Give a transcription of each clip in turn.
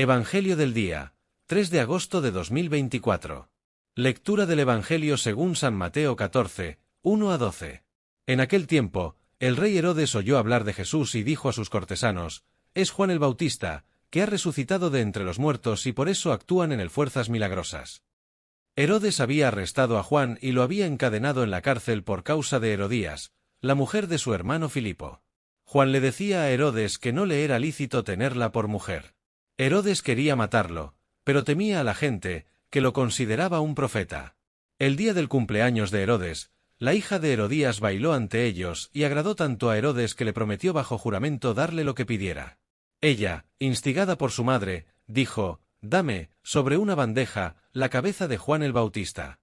Evangelio del día, 3 de agosto de 2024. Lectura del Evangelio según San Mateo 14, 1 a 12. En aquel tiempo, el rey Herodes oyó hablar de Jesús y dijo a sus cortesanos: «Es Juan el Bautista, que ha resucitado de entre los muertos y por eso actúan en él fuerzas milagrosas». Herodes había arrestado a Juan y lo había encadenado en la cárcel por causa de Herodías, la mujer de su hermano Filipo. Juan le decía a Herodes que no le era lícito tenerla por mujer. Herodes quería matarlo, pero temía a la gente, que lo consideraba un profeta. El día del cumpleaños de Herodes, la hija de Herodías bailó ante ellos y agradó tanto a Herodes que le prometió bajo juramento darle lo que pidiera. Ella, instigada por su madre, dijo: «Dame, sobre una bandeja, la cabeza de Juan el Bautista».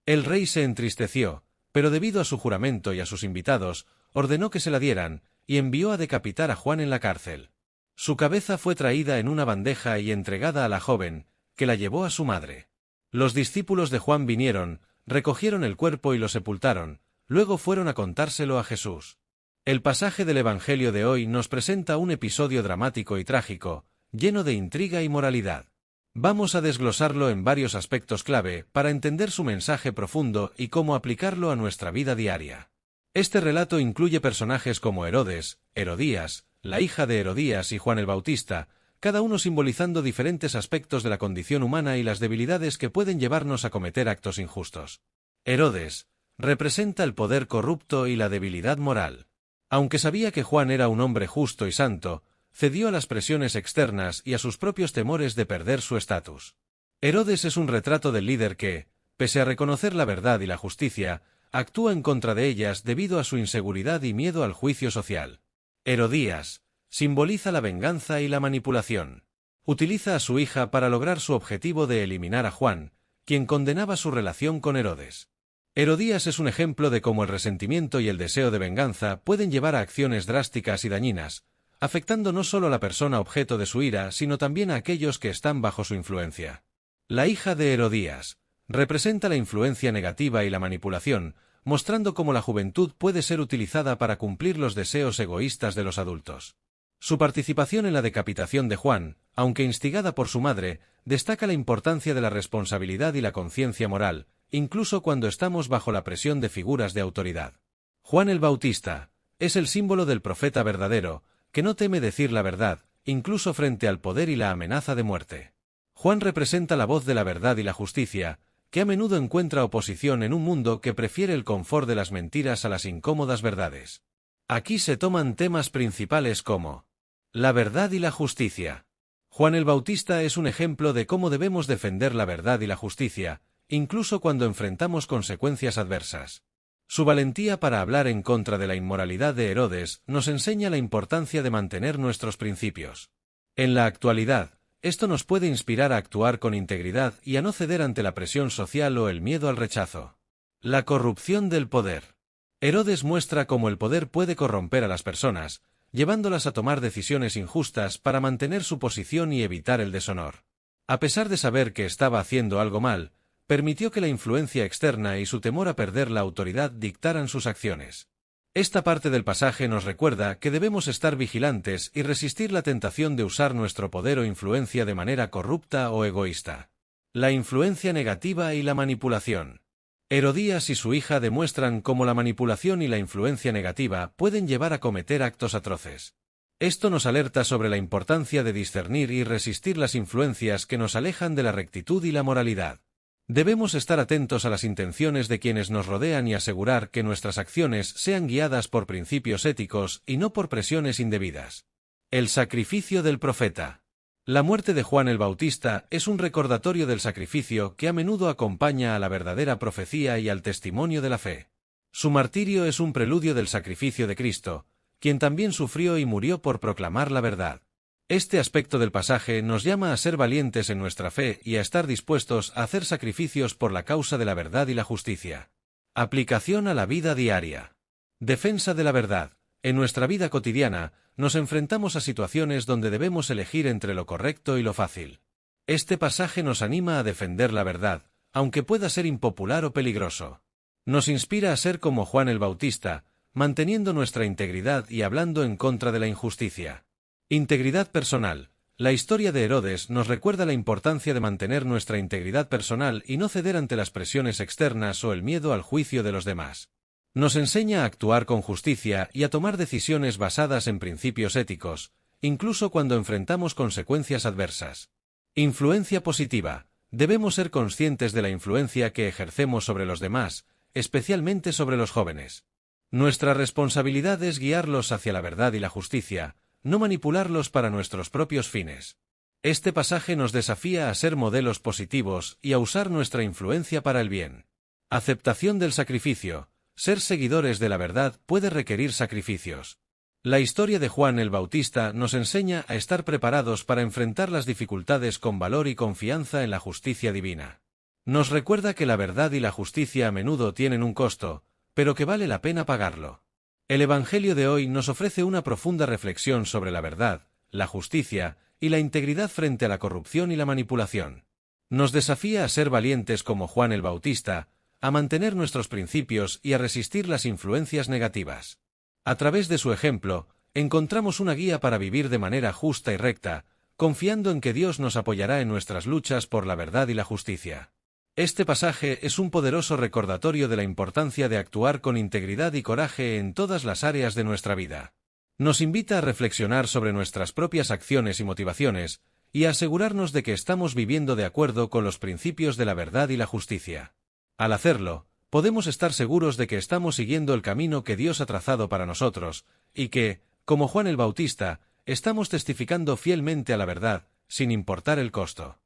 El rey se entristeció, pero debido a su juramento y a sus invitados, ordenó que se la dieran, y envió a decapitar a Juan en la cárcel. Su cabeza fue traída en una bandeja y entregada a la joven, que la llevó a su madre. Los discípulos de Juan vinieron, recogieron el cuerpo y lo sepultaron, luego fueron a contárselo a Jesús. El pasaje del Evangelio de hoy nos presenta un episodio dramático y trágico, lleno de intriga y moralidad. Vamos a desglosarlo en varios aspectos clave para entender su mensaje profundo y cómo aplicarlo a nuestra vida diaria. Este relato incluye personajes como Herodes, Herodías, la hija de Herodías y Juan el Bautista, cada uno simbolizando diferentes aspectos de la condición humana y las debilidades que pueden llevarnos a cometer actos injustos. Herodes representa el poder corrupto y la debilidad moral. Aunque sabía que Juan era un hombre justo y santo, cedió a las presiones externas y a sus propios temores de perder su estatus. Herodes es un retrato del líder que, pese a reconocer la verdad y la justicia, actúa en contra de ellas debido a su inseguridad y miedo al juicio social. Herodías simboliza la venganza y la manipulación. Utiliza a su hija para lograr su objetivo de eliminar a Juan, quien condenaba su relación con Herodes. Herodías es un ejemplo de cómo el resentimiento y el deseo de venganza pueden llevar a acciones drásticas y dañinas, afectando no solo a la persona objeto de su ira, sino también a aquellos que están bajo su influencia. La hija de Herodías representa la influencia negativa y la manipulación, mostrando cómo la juventud puede ser utilizada para cumplir los deseos egoístas de los adultos. Su participación en la decapitación de Juan, aunque instigada por su madre, destaca la importancia de la responsabilidad y la conciencia moral, incluso cuando estamos bajo la presión de figuras de autoridad. Juan el Bautista es el símbolo del profeta verdadero, que no teme decir la verdad, incluso frente al poder y la amenaza de muerte. Juan representa la voz de la verdad y la justicia, que a menudo encuentra oposición en un mundo que prefiere el confort de las mentiras a las incómodas verdades. Aquí se toman temas principales como la verdad y la justicia. Juan el Bautista es un ejemplo de cómo debemos defender la verdad y la justicia, incluso cuando enfrentamos consecuencias adversas. Su valentía para hablar en contra de la inmoralidad de Herodes nos enseña la importancia de mantener nuestros principios. En la actualidad, esto nos puede inspirar a actuar con integridad y a no ceder ante la presión social o el miedo al rechazo. La corrupción del poder. Herodes muestra cómo el poder puede corromper a las personas, llevándolas a tomar decisiones injustas para mantener su posición y evitar el deshonor. A pesar de saber que estaba haciendo algo mal, permitió que la influencia externa y su temor a perder la autoridad dictaran sus acciones. Esta parte del pasaje nos recuerda que debemos estar vigilantes y resistir la tentación de usar nuestro poder o influencia de manera corrupta o egoísta. La influencia negativa y la manipulación. Herodías y su hija demuestran cómo la manipulación y la influencia negativa pueden llevar a cometer actos atroces. Esto nos alerta sobre la importancia de discernir y resistir las influencias que nos alejan de la rectitud y la moralidad. Debemos estar atentos a las intenciones de quienes nos rodean y asegurar que nuestras acciones sean guiadas por principios éticos y no por presiones indebidas. El sacrificio del profeta. La muerte de Juan el Bautista es un recordatorio del sacrificio que a menudo acompaña a la verdadera profecía y al testimonio de la fe. Su martirio es un preludio del sacrificio de Cristo, quien también sufrió y murió por proclamar la verdad. Este aspecto del pasaje nos llama a ser valientes en nuestra fe y a estar dispuestos a hacer sacrificios por la causa de la verdad y la justicia. Aplicación a la vida diaria. Defensa de la verdad. En nuestra vida cotidiana, nos enfrentamos a situaciones donde debemos elegir entre lo correcto y lo fácil. Este pasaje nos anima a defender la verdad, aunque pueda ser impopular o peligroso. Nos inspira a ser como Juan el Bautista, manteniendo nuestra integridad y hablando en contra de la injusticia. Integridad personal. La historia de Herodes nos recuerda la importancia de mantener nuestra integridad personal y no ceder ante las presiones externas o el miedo al juicio de los demás. Nos enseña a actuar con justicia y a tomar decisiones basadas en principios éticos, incluso cuando enfrentamos consecuencias adversas. Influencia positiva. Debemos ser conscientes de la influencia que ejercemos sobre los demás, especialmente sobre los jóvenes. Nuestra responsabilidad es guiarlos hacia la verdad y la justicia, no manipularlos para nuestros propios fines. Este pasaje nos desafía a ser modelos positivos y a usar nuestra influencia para el bien. Aceptación del sacrificio. Ser seguidores de la verdad puede requerir sacrificios. La historia de Juan el Bautista nos enseña a estar preparados para enfrentar las dificultades con valor y confianza en la justicia divina. Nos recuerda que la verdad y la justicia a menudo tienen un costo, pero que vale la pena pagarlo. El Evangelio de hoy nos ofrece una profunda reflexión sobre la verdad, la justicia y la integridad frente a la corrupción y la manipulación. Nos desafía a ser valientes como Juan el Bautista, a mantener nuestros principios y a resistir las influencias negativas. A través de su ejemplo, encontramos una guía para vivir de manera justa y recta, confiando en que Dios nos apoyará en nuestras luchas por la verdad y la justicia. Este pasaje es un poderoso recordatorio de la importancia de actuar con integridad y coraje en todas las áreas de nuestra vida. Nos invita a reflexionar sobre nuestras propias acciones y motivaciones, y a asegurarnos de que estamos viviendo de acuerdo con los principios de la verdad y la justicia. Al hacerlo, podemos estar seguros de que estamos siguiendo el camino que Dios ha trazado para nosotros, y que, como Juan el Bautista, estamos testificando fielmente a la verdad, sin importar el costo.